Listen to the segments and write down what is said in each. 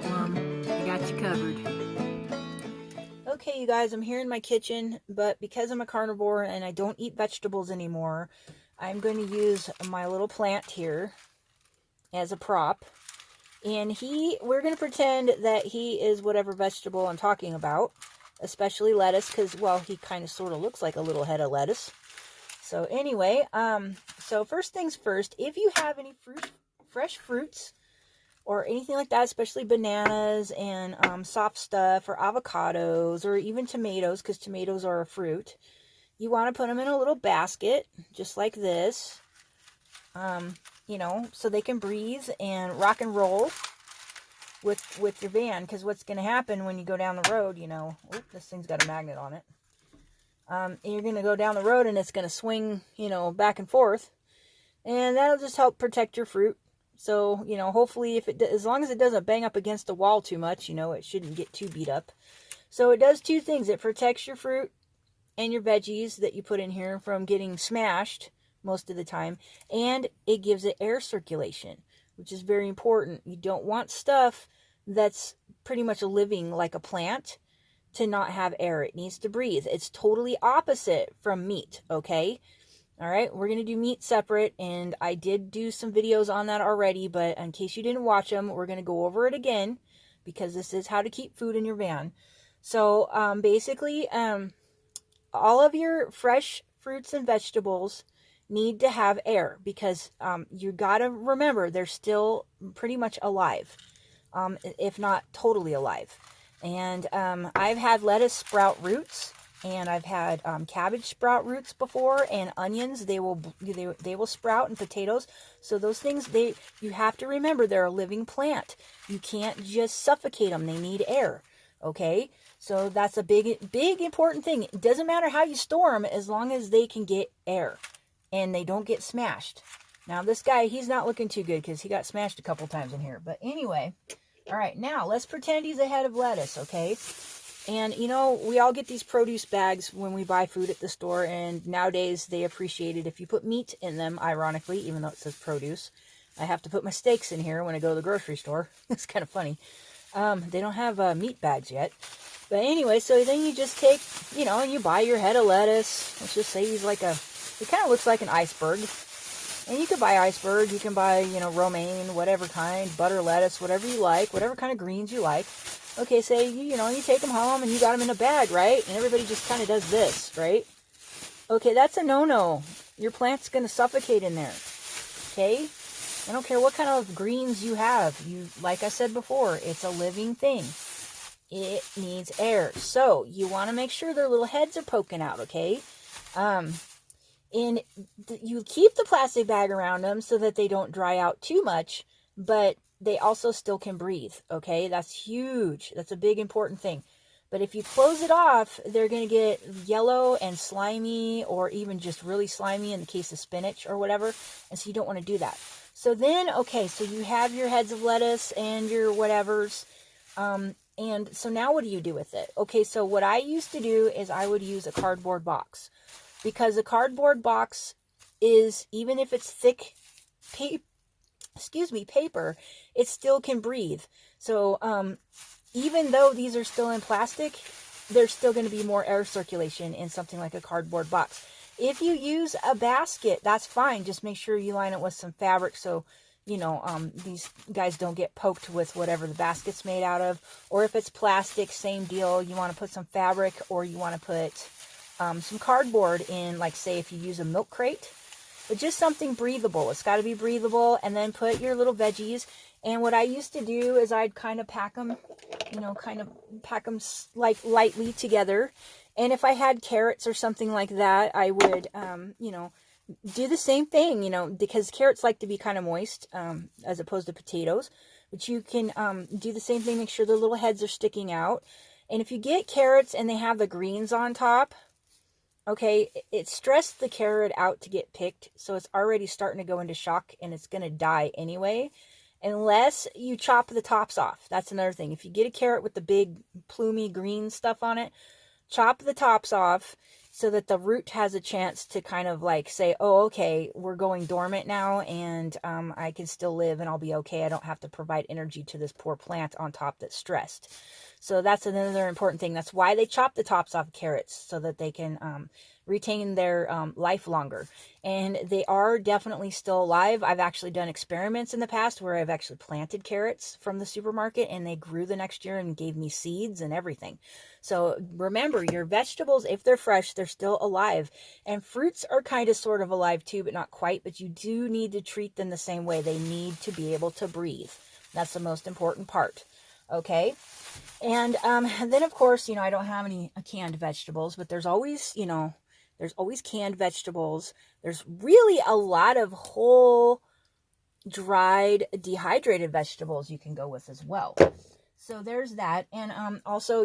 problem. I got you covered. Okay, you guys, I'm here in my kitchen, but because I'm a carnivore and I don't eat vegetables anymore, I'm going to use my little plant here as a prop. And we're going to pretend that he is whatever vegetable I'm talking about, especially lettuce, because, well, he kind of sort of looks like a little head of lettuce. So anyway, so first things first, if you have any fresh fruits, or anything like that, especially bananas and soft stuff, or avocados, or even tomatoes, because tomatoes are a fruit. You want to put them in a little basket, just like this, so they can breathe and rock and roll with your van. Because what's going to happen when you go down the road, this thing's got a magnet on it. And you're going to go down the road and it's going to swing, back and forth. And that'll just help protect your fruit. So, hopefully as long as it doesn't bang up against the wall too much, it shouldn't get too beat up. So it does two things. It protects your fruit and your veggies that you put in here from getting smashed most of the time. And it gives it air circulation, which is very important. You don't want stuff that's pretty much living like a plant to not have air. It needs to breathe. It's totally opposite from meat, okay? All right, we're going to do meat separate, and I did do some videos on that already, but in case you didn't watch them, we're going to go over it again, because this is how to keep food in your van. So, basically, all of your fresh fruits and vegetables need to have air, because you got to remember, they're still pretty much alive, if not totally alive. And I've had lettuce sprout roots, and I've had cabbage sprout roots before, and onions. They will sprout, and potatoes. So those things, you have to remember, they're a living plant. You can't just suffocate them. They need air. Okay, so that's a big important thing. It doesn't matter how you store them, as long as they can get air and they don't get smashed. Now this guy, he's not looking too good because he got smashed a couple times in here. But anyway, all right, now let's pretend he's a head of lettuce. Okay. And, we all get these produce bags when we buy food at the store, and nowadays they appreciate it if you put meat in them, ironically, even though it says produce. I have to put my steaks in here when I go to the grocery store. It's kind of funny. They don't have meat bags yet. But anyway, so then you just take, and you buy your head of lettuce. Let's just say he kind of looks like an iceberg. And you can buy iceberg, you can buy, romaine, whatever kind, butter lettuce, whatever you like, whatever kind of greens you like. Okay, say, you take them home and you got them in a bag, right? And everybody just kind of does this, right? Okay, that's a no-no. Your plant's going to suffocate in there, okay? I don't care what kind of greens you have. Like I said before, it's a living thing. It needs air. So, you want to make sure their little heads are poking out, okay? And you keep the plastic bag around them so that they don't dry out too much, but they also still can breathe, okay? That's huge. That's a big important thing. But if you close it off, they're going to get yellow and slimy, or even just really slimy in the case of spinach or whatever, and so you don't want to do that. So then, okay, so you have your heads of lettuce and your whatevers, and so now what do you do with it? Okay, so what I used to do is I would use a cardboard box, because a cardboard box is, even if it's thick paper, it still can breathe. So even though these are still in plastic, there's still going to be more air circulation in something like a cardboard box. If you use a basket, that's fine. Just make sure you line it with some fabric so these guys don't get poked with whatever the basket's made out of. Or if it's plastic, same deal. You want to put some fabric, or you want to put some cardboard in, like say if you use a milk crate. But just something breathable. It's got to be breathable. And then put your little veggies. And what I used to do is I'd kind of pack them, like lightly together. And if I had carrots or something like that, I would, do the same thing, because carrots like to be kind of moist, as opposed to potatoes. But you can do the same thing. Make sure their little heads are sticking out. And if you get carrots and they have the greens on top, okay, it stressed the carrot out to get picked, so it's already starting to go into shock, and it's going to die anyway, unless you chop the tops off. That's another thing. If you get a carrot with the big, plumy green stuff on it, chop the tops off, so that the root has a chance to kind of like say, oh, okay, we're going dormant now, and I can still live and I'll be okay. I don't have to provide energy to this poor plant on top that's stressed. So that's another important thing. That's why they chop the tops off carrots, so that they can retain their life longer. And they are definitely still alive. I've actually done experiments in the past where I've actually planted carrots from the supermarket, and they grew the next year and gave me seeds and everything. So remember, your vegetables, if they're fresh, they're still alive. And fruits are kind of sort of alive too, but not quite. But you do need to treat them the same way. They need to be able to breathe. That's the most important part. Okay? And then, of course, I don't have any canned vegetables, but there's always, there's always canned vegetables. There's really a lot of whole, dried, dehydrated vegetables you can go with as well. So there's that. And also,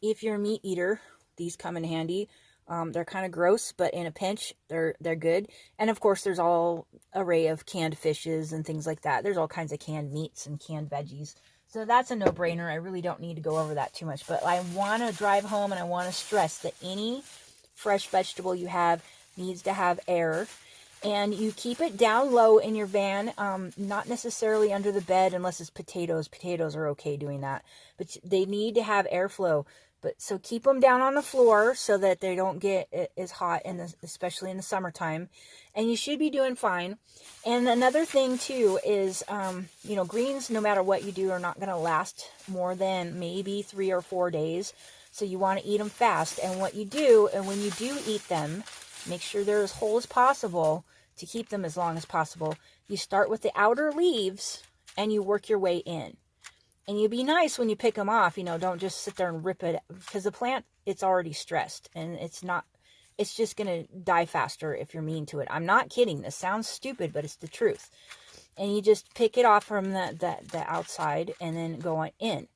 if you're a meat eater, these come in handy. They're kind of gross, but in a pinch, they're good. And of course, there's all array of canned fishes and things like that. There's all kinds of canned meats and canned veggies. So that's a no-brainer. I really don't need to go over that too much. But I want to drive home and I want to stress that any fresh vegetable you have needs to have air. And you keep it down low in your van, not necessarily under the bed unless it's potatoes. Potatoes are okay doing that. But they need to have airflow. So keep them down on the floor so that they don't get as hot, especially in the summertime. And you should be doing fine. And another thing too is, greens, no matter what you do, are not going to last more than maybe 3 or 4 days. So you want to eat them fast. And what you do, and when you do eat them, make sure they're as whole as possible to keep them as long as possible. You start with the outer leaves and you work your way in. And you be nice when you pick them off. Don't just sit there and rip it, because the plant, it's already stressed, and it's just going to die faster if you're mean to it. I'm not kidding. This sounds stupid, but it's the truth. And you just pick it off from the outside and then go on in.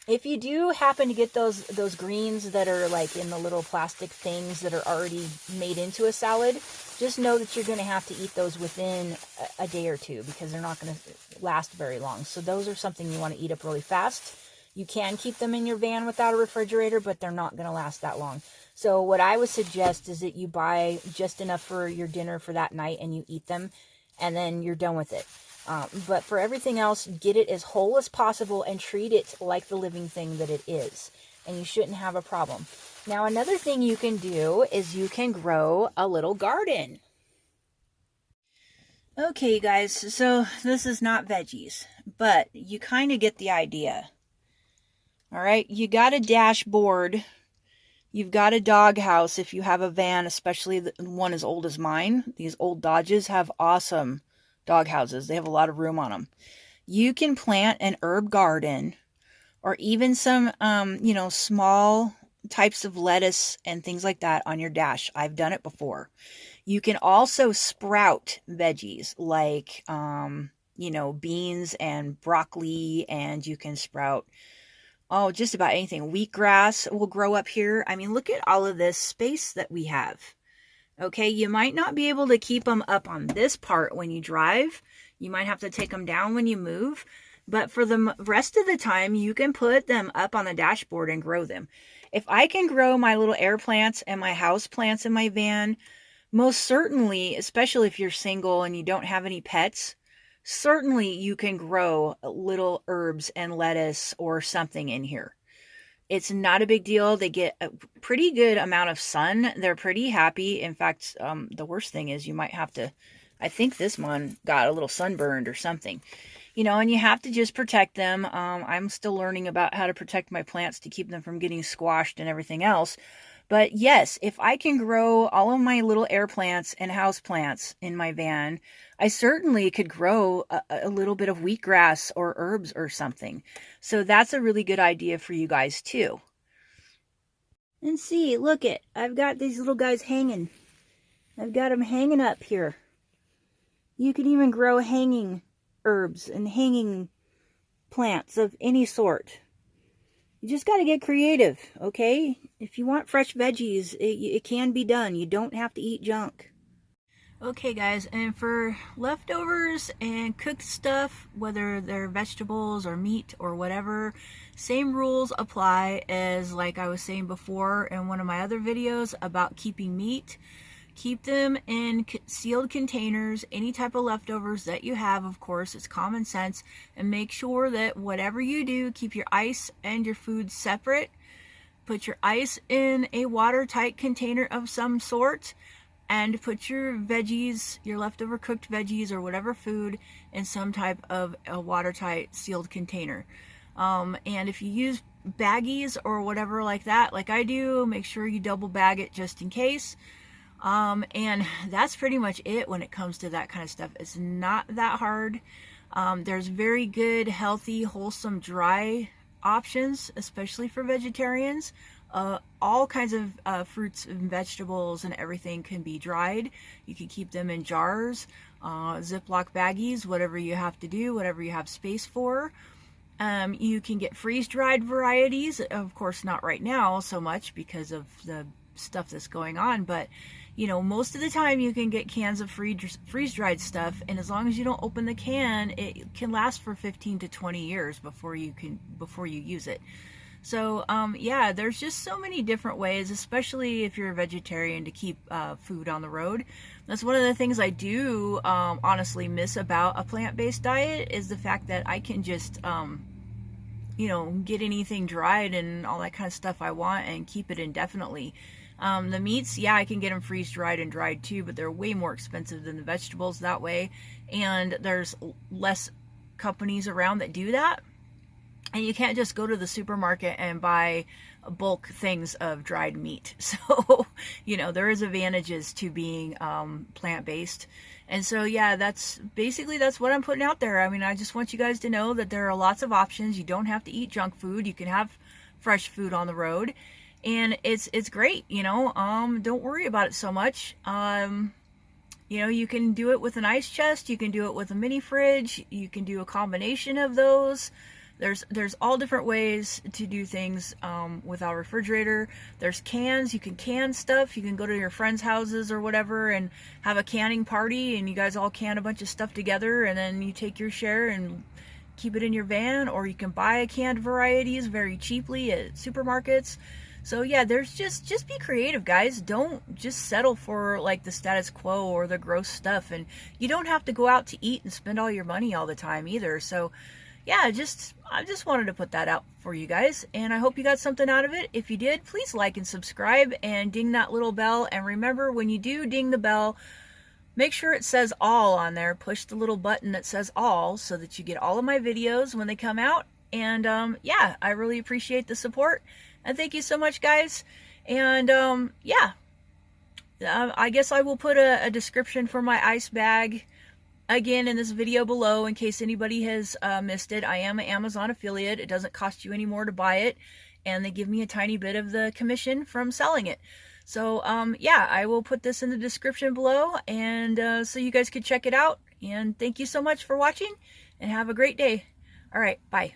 If you do happen to get those greens that are like in the little plastic things that are already made into a salad, just know that you're going to have to eat those within a day or two, because they're not going to last very long. So those are something you want to eat up really fast. You can keep them in your van without a refrigerator, but they're not going to last that long. So what I would suggest is that you buy just enough for your dinner for that night and you eat them, and then you're done with it. But for everything else, get it as whole as possible and treat it like the living thing that it is. And you shouldn't have a problem. Now, another thing you can do is you can grow a little garden. Okay, guys, so this is not veggies, but you kind of get the idea. All right, you got a dashboard. You've got a doghouse if you have a van, especially one as old as mine. These old Dodges have awesome dog houses. They have a lot of room on them. You can plant an herb garden, or even some, small types of lettuce and things like that on your dash. I've done it before. You can also sprout veggies like, beans and broccoli, and you can sprout, just about anything. Wheatgrass will grow up here. I mean, look at all of this space that we have. Okay, you might not be able to keep them up on this part when you drive. You might have to take them down when you move. But for the rest of the time, you can put them up on the dashboard and grow them. If I can grow my little air plants and my house plants in my van, most certainly, especially if you're single and you don't have any pets, certainly you can grow little herbs and lettuce or something in here. It's not a big deal. They get a pretty good amount of sun. They're pretty happy. In fact, the worst thing is you might have to, I think this one got a little sunburned or something. And you have to just protect them. I'm still learning about how to protect my plants to keep them from getting squashed and everything else. But yes, if I can grow all of my little air plants and house plants in my van, I certainly could grow a little bit of wheatgrass or herbs or something. So that's a really good idea for you guys too. And see, look it, I've got these little guys hanging. I've got them hanging up here. You can even grow hanging herbs and hanging plants of any sort. You just got to get creative, okay? If you want fresh veggies, it can be done. You don't have to eat junk. Okay guys, and for leftovers and cooked stuff, whether they're vegetables or meat or whatever, same rules apply as like I was saying before in one of my other videos about keeping meat. Keep them in sealed containers. Any type of leftovers that you have, of course, it's common sense, and make sure that whatever you do, keep your ice and your food separate. Put your ice in a watertight container of some sort, and put your veggies, your leftover cooked veggies or whatever food, in some type of a watertight sealed container. And if you use baggies or whatever like that, like I do, make sure you double bag it just in case. And that's pretty much it when it comes to that kind of stuff. It's not that hard. There's very good, healthy, wholesome, dry options, especially for vegetarians. All kinds of fruits and vegetables and everything can be dried. You can keep them in jars, Ziploc baggies, whatever you have to do, whatever you have space for. You can get freeze-dried varieties. Of course, not right now so much because of the stuff that's going on, but you know, most of the time you can get cans of freeze-dried stuff, and as long as you don't open the can, it can last for 15 to 20 years before you use it. So yeah, there's just so many different ways, especially if you're a vegetarian, to keep food on the road. That's one of the things I do honestly miss about a plant-based diet, is the fact that I can just you know, get anything dried and all that kind of stuff I want and keep it indefinitely. The meats, yeah, I can get them freeze-dried and dried too, but they're way more expensive than the vegetables that way, and there's less companies around that do that. And you can't just go to the supermarket and buy bulk things of dried meat. So, you know, there is advantages to being plant-based. And so, yeah, that's what I'm putting out there. I mean, I just want you guys to know that there are lots of options. You don't have to eat junk food. You can have fresh food on the road. And it's great, you know. Don't worry about it so much. You know, you can do it with an ice chest. You can do it with a mini fridge. You can do a combination of those. There's all different ways to do things with our refrigerator. There's cans. You can can stuff. You can go to your friends' houses or whatever and have a canning party, and you guys all can a bunch of stuff together, and then you take your share and keep it in your van, or you can buy canned varieties very cheaply at supermarkets. So yeah, there's just be creative, guys. Don't just settle for like the status quo or the gross stuff, and you don't have to go out to eat and spend all your money all the time either. So yeah, I just wanted to put that out for you guys, and I hope you got something out of it. If you did, please like and subscribe and ding that little bell. And remember, when you do ding the bell, make sure it says all on there. Push the little button that says all so that you get all of my videos when they come out. And yeah, I really appreciate the support, and thank you so much, guys. And yeah, I guess I will put a description for my ice bag again in this video below in case anybody has missed it. I am an Amazon affiliate. It doesn't cost you any more to buy it, and they give me a tiny bit of the commission from selling it. So yeah, I will put this in the description below, and so you guys can check it out. And thank you so much for watching, and have a great day. All right, bye.